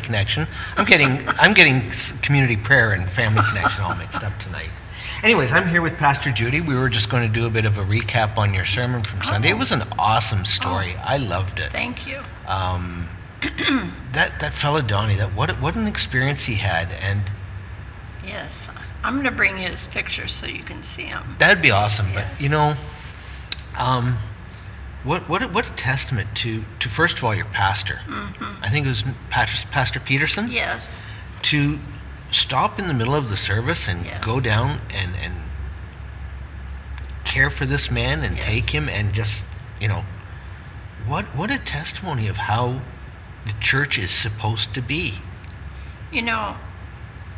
Connection. I'm getting community prayer and family connection all mixed up tonight. Anyways, I'm here with Pastor Judy. We were just going to do a bit of a recap on your sermon from Sunday. It was an awesome story. I loved it. Thank you. That fellow Donnie, what an experience he had, and Yes, I'm going to bring you his picture so you can see him. that'd be awesome. Yes. But you know, what a testament to first of all your pastor. I think it was Pastor Peterson. Yes, To stop in the middle of the service and Yes. go down and care for this man and Yes. take him and just, what a testimony of how the church is supposed to be. you know,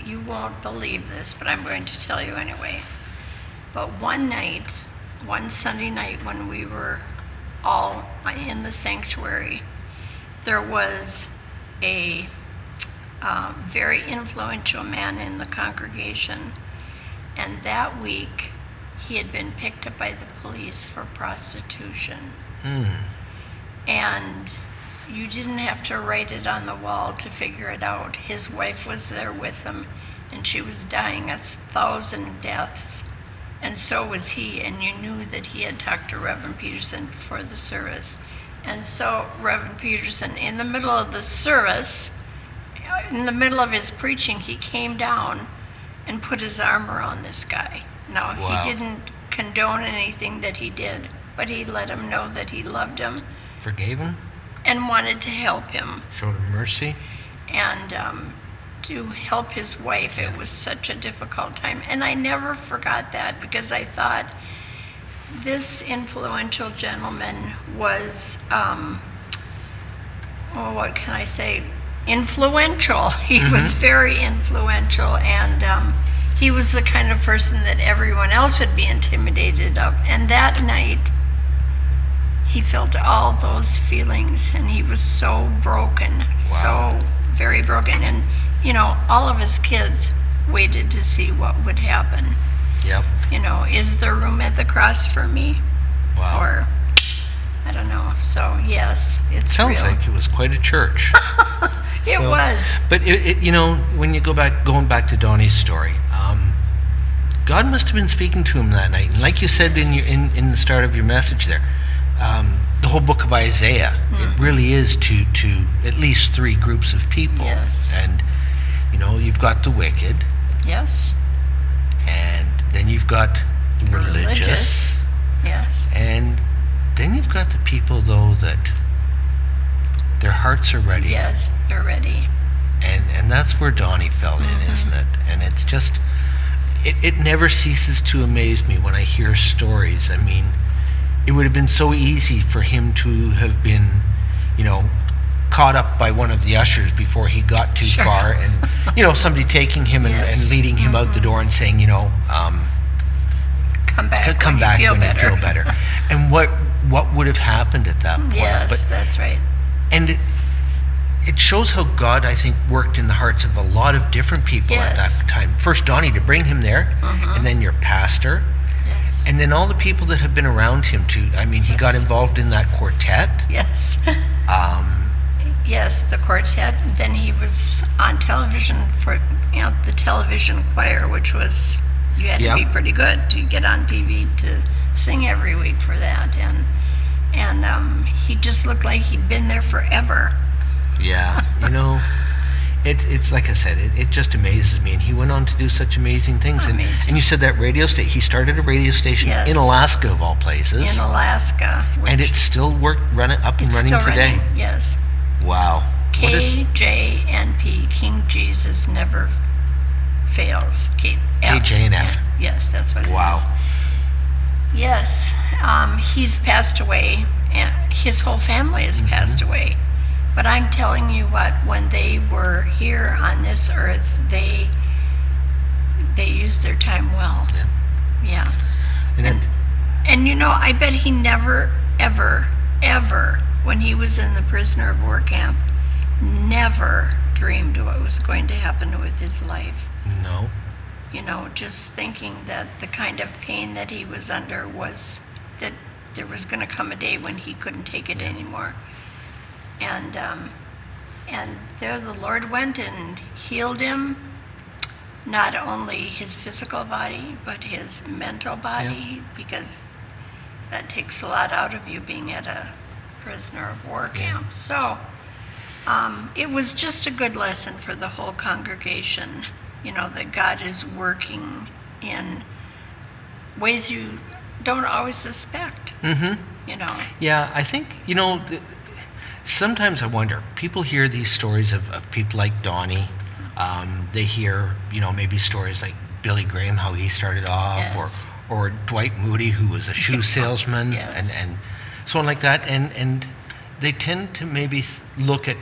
you won't believe this, but I'm going to tell you anyway. But one Sunday night when we were all in the sanctuary, there was a very influential man in the congregation, and that week he had been picked up by the police for prostitution. And you didn't have to write it on the wall to figure it out. His wife was there with him, and she was dying 1,000 deaths, and so was he, and you knew that he had talked to Reverend Peterson before the service. And so Reverend Peterson, in the middle of the service, in the middle of his preaching, he came down and put his arm around this guy. Now, Wow. he didn't condone anything that he did, but he let him know that he loved him Forgave him, and wanted to help him. showed him mercy. And to help his wife, it was such a difficult time. And I never forgot that, because I thought this influential gentleman was, what can I say? Influential. He was very influential, and he was the kind of person that everyone else would be intimidated of. And that night, he felt all those feelings, and he was so broken, so very broken. And, all of his kids waited to see what would happen. Yep. Is there room at the cross for me? Wow. Or, I don't know. So, yes, it's Sounds real. like it was quite a church. It So- was. But when you going back to Donnie's story, God must have been speaking to him that night. And like you said in the start of your message there, the whole book of Isaiah, it really is to at least three groups of people. Yes. And you've got the wicked, Yes. and then you've got the religious, Yes. and then you've got the people though that their hearts are ready. Yes, they're ready. And that's where Donnie fell in, isn't it? And it's just, it never ceases to amaze me when I hear stories. I mean, it would have been so easy for him to have been, caught up by one of the ushers before he got too Sure. far, and somebody taking him Yes. and leading him out the door and saying, Come back, come when back you feel when better. you feel better. And what would have happened at that point? Yes, But that's right. and it shows how God, I think, worked in the hearts of a lot of different people at Yes. that time. First Donnie to bring him there, and then your pastor, Yes. and then all the people that have been around him too. I mean, he got Yes. involved in that quartet. Yes. Yes, the quartet. Then he was on television for the television choir, which was, you had Yeah. to be pretty good to get on TV to sing every week for that. And he just looked like he'd been there forever. Yeah, it's like I said, it just amazes me. And he went on to do such amazing things. Amazing. And you said that radio station, he started a radio station Yes. in Alaska of all places. In Alaska. And which- it's still up and it's running still today. running, yes. Wow. What a- KJNP, King Jesus Never Fails. KJNF. Yes, that's what it is. Wow. Yes, he's passed away, and his whole family has passed away. But I'm telling you what, when they were here on this earth, they used their time well. Yeah. Yeah. And it, And I bet he never, ever, ever, when he was in the prisoner of war camp, never dreamed what was going to happen with his life. no. Just thinking that the kind of pain that he was under was that there was going to come a day when he couldn't take it anymore. And And there the Lord went and healed him, not only his physical body, but his mental body, because that takes a lot out of you being at a prisoner of war camp. So it was just a good lesson for the whole congregation, that God is working in ways you don't always suspect, Yeah, I think, sometimes I wonder, people hear these stories of people like Donnie. They hear, maybe stories like Billy Graham, how he started off, Yes. or Dwight Moody, who was a shoe salesman, Yes. and so on like that. And they tend to maybe look at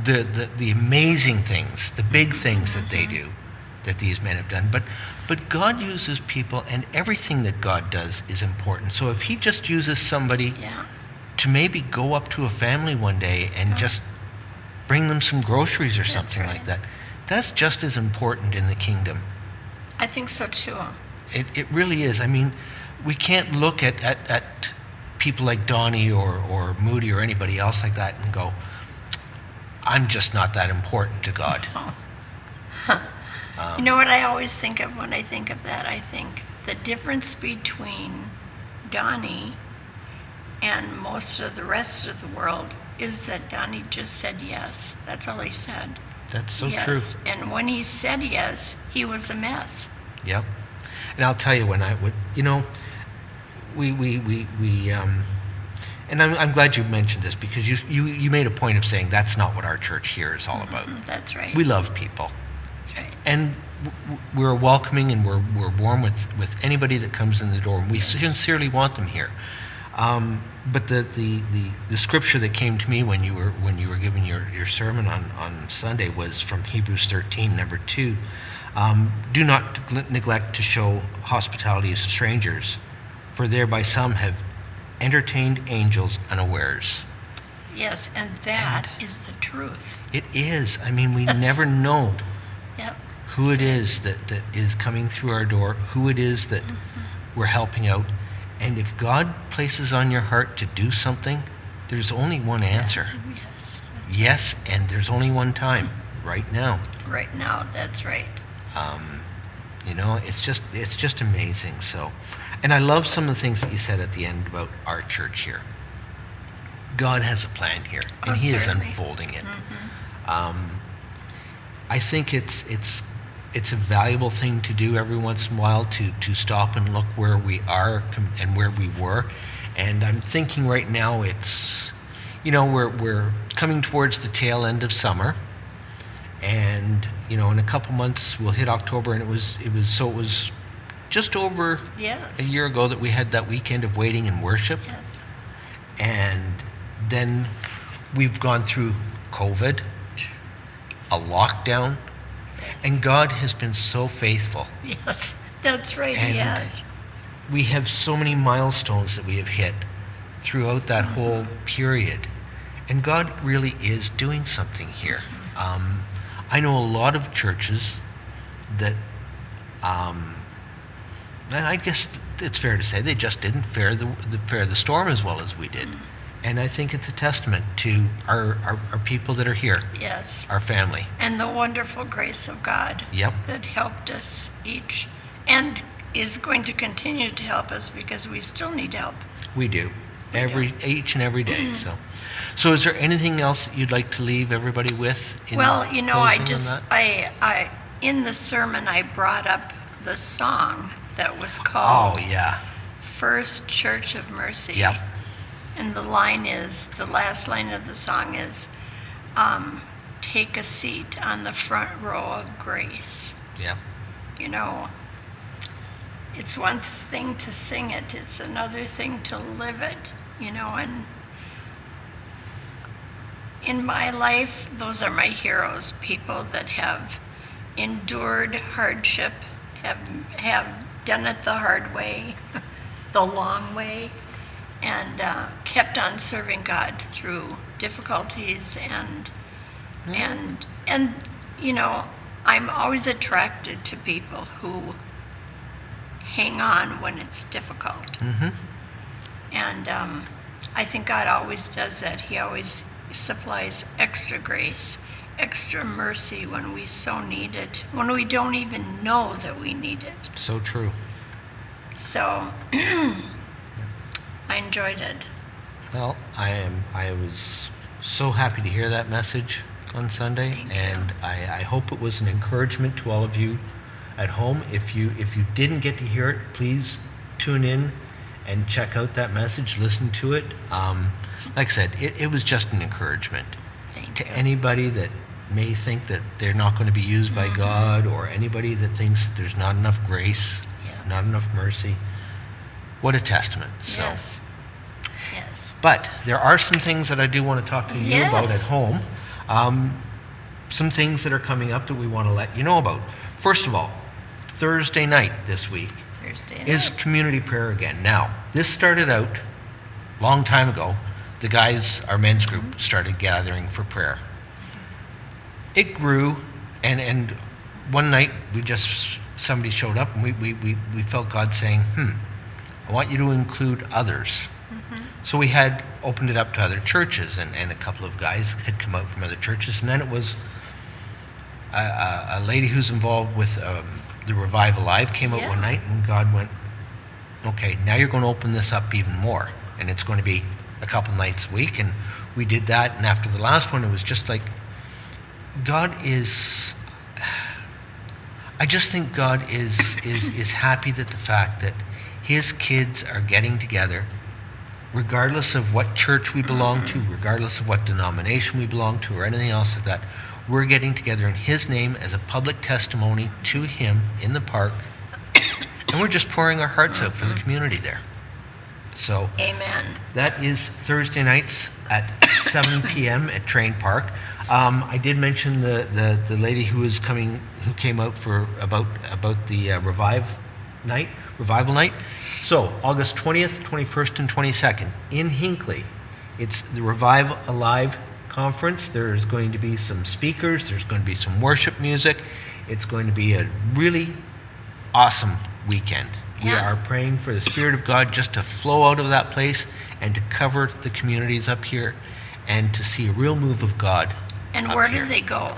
the amazing things, the big things that they do, that these men have done. But God uses people, and everything that God does is important. So if he just uses somebody to maybe go up to a family one day and just bring them some groceries or something like that, that's just as important in the kingdom. I think so too. It really is. I mean, we can't look at people like Donnie or Moody or anybody else like that and go, I'm just not that important to God. You know what I always think of when I think of that? I think the difference between Donnie and most of the rest of the world is that Donnie just said yes. That's all he said. That's so yes. true. And when he said yes, he was a mess. Yep. And I'll tell you, when I would, and I'm glad you mentioned this, because you made a point of saying that's not what our church here is all about. That's right. We love people. That's right. And we're welcoming, and we're warm with anybody that comes in the door, and we sincerely want them here. But the scripture that came to me when you were giving your sermon on Sunday was from Hebrews 13, number 2. Do not neglect to show hospitality to strangers, for thereby some have entertained angels unawares. Yes, and that is the truth. It is. I mean, we never know Yep. who it is that is coming through our door, who it is that we're helping out. And if God places on your heart to do something, there's only one answer. Yes. Yes, and there's only one time, right now. Right now, that's right. It's just amazing. So, and I love some of the things that you said at the end about our church here. God has a plan here, and He is certainly. unfolding it. I think it's a valuable thing to do every once in a while, to stop and look where we are and where we were. And I'm thinking right now it's, we're coming towards the tail end of summer, and in a couple months we'll hit October, and it was just over a year ago that we had that weekend of waiting and worship. Yes. And then we've gone through COVID, a lockdown, and God has been so faithful. Yes, that's right, And He has. we have so many milestones that we have hit throughout that whole period. And God really is doing something here. I know a lot of churches that, and I guess it's fair to say, they just didn't fare the storm as well as we did. And I think it's a testament to our people that are here, Yes. our family. And the wonderful grace of God Yep. that helped us each and is going to continue to help us, because we still need help. We do. Each and every day. So is there anything else that you'd like to leave everybody with? Well, I in the sermon, I brought up the song that was called Oh, yeah. First Church of Mercy. Yep. And the last line of the song is, take a seat on the front row of grace. Yep. It's one thing to sing it, it's another thing to live it, and in my life, those are my heroes, people that have endured hardship, have done it the hard way, the long way, and kept on serving God through difficulties and I'm always attracted to people who hang on when it's difficult. And I think God always does that. He always supplies extra grace. extra mercy when we so need it, when we don't even know that we need it. So true. So I enjoyed it. Well, I was so happy to hear that message on Sunday, Thank you. and I hope it was an encouragement to all of you at home. If you didn't get to hear it, please tune in and check out that message, listen to it. Like I said, it was just an encouragement Thank to you. anybody that may think that they're not going to be used by God, or anybody that thinks that there's not enough grace, Yeah. not enough mercy. What a testament. So. Yes. Yes. But there are some things that I do want to talk to you about at Yes. home. Some things that are coming up that we want to let you know about. First of all, Thursday night this week Thursday is night. community prayer again. Now, this started out a long time ago. The guys, our men's group, started gathering for prayer. It grew, and one night somebody showed up, and we felt God saying, I want you to include others. So we had opened it up to other churches, and a couple of guys had come out from other churches, and then it was a lady who's involved with the Revive Alive came out Yeah. one night, and God went, okay, now you're going to open this up even more, and it's going to be a couple nights a week. And we did that, and after the last one, it was just like, I just think God is happy that the fact that his kids are getting together, regardless of what church we belong to, regardless of what denomination we belong to, or anything else like that. We're getting together in his name as a public testimony to him in the park, and we're just pouring our hearts out for the community there. So Amen. that is Thursday nights at 7 p.m. at Train Park. I did mention the lady who came out for about the revival night. So August 20th, 21st, and 22nd in Hinckley. It's the Revive Alive conference. There's going to be some speakers. There's going to be some worship music. It's going to be a really awesome weekend. We Yeah. are praying for the Spirit of God just to flow out of that place and to cover the communities up here and to see a real move of God. And up where here. do they go?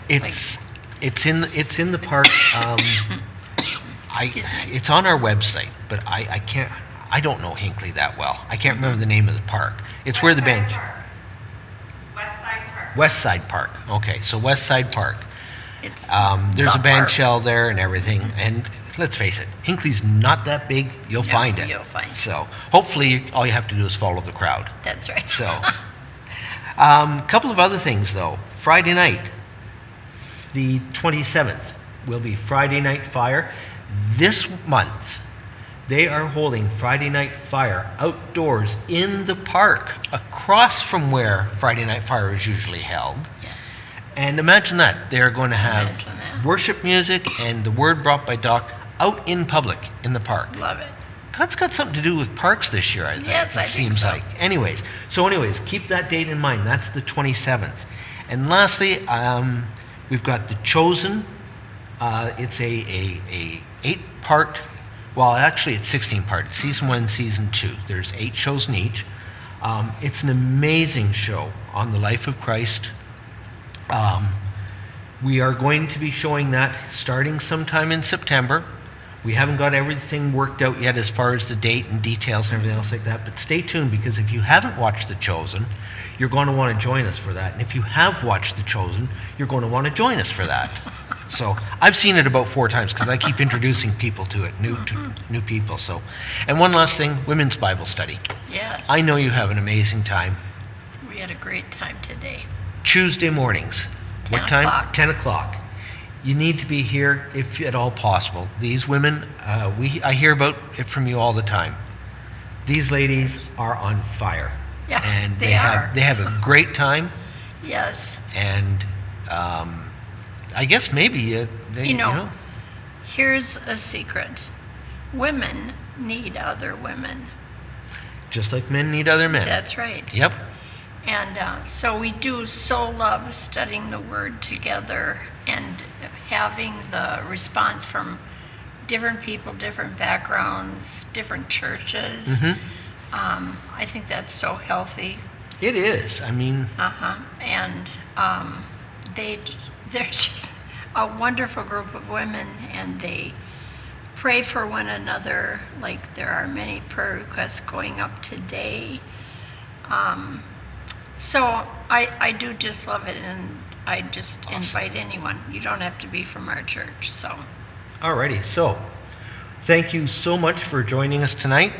It's in the park. Excuse me. It's on our website, but I don't know Hinckley that well. I can't remember the name of the park. It's where the bench. Westside Park. Westside Park. Okay, so Westside Park. It's There's the a bench park. shell there and everything. And let's face it, Hinckley's not that big. You'll No, find it. you'll find it. So hopefully all you have to do is follow the crowd. That's right. So, a couple of other things though. Friday night, the 27th, will be Friday Night Fire. This month, they are holding Friday Night Fire outdoors in the park, across from where Friday Night Fire is usually held. Yes. And imagine that. They're going to have Imagine that. worship music and the word brought by Doc out in public in the park. Love it. God's got something to do with parks this year, I think. Yes, I it think seems so. like. Anyways, keep that date in mind. That's the 27th. And lastly, we've got The Chosen. It's a 8-part, well, actually it's 16-part. It's season 1, season 2. There's 8 shows in each. It's an amazing show on the life of Christ. We are going to be showing that starting sometime in September. We haven't got everything worked out yet as far as the date and details and everything else like that, but stay tuned, because if you haven't watched The Chosen, you're going to want to join us for that. And if you have watched The Chosen, you're going to want to join us for that. So I've seen it about 4 times because I keep introducing people to it, new people. So, and one last thing, women's Bible study. Yes. I know you have an amazing time. We had a great time today. Tuesday mornings. 10 What time? o'clock. 10 o'clock. You need to be here if at all possible. These women, I hear about it from you all the time. These ladies are on fire. Yeah, and they are. they have a great time. Yes. And I guess maybe they, You know, here's a secret. Women need other women. just like men need other men. That's right. Yep. And so we do so love studying the Word together and having the response from different people, different backgrounds, different churches. I think that's so healthy. It is. I mean, and they're just a wonderful group of women, and they pray for one another. Like, there are many prayer requests going up today. So I do just love it, and I just invite anyone. You don't have to be from our church, so. Alrighty, so thank you so much for joining us tonight.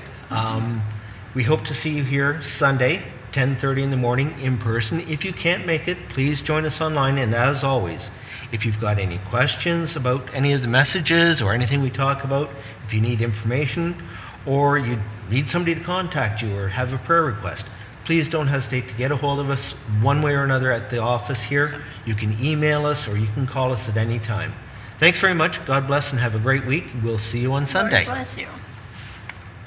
We hope to see you here Sunday, 10:30 in the morning in person. If you can't make it, please join us online. And as always, if you've got any questions about any of the messages or anything we talk about, if you need information or you need somebody to contact you or have a prayer request, please don't hesitate to get a hold of us one way or another at the office here. You can email us or you can call us at any time. Thanks very much. God bless and have a great week. We'll see you on Sunday. Lord bless you.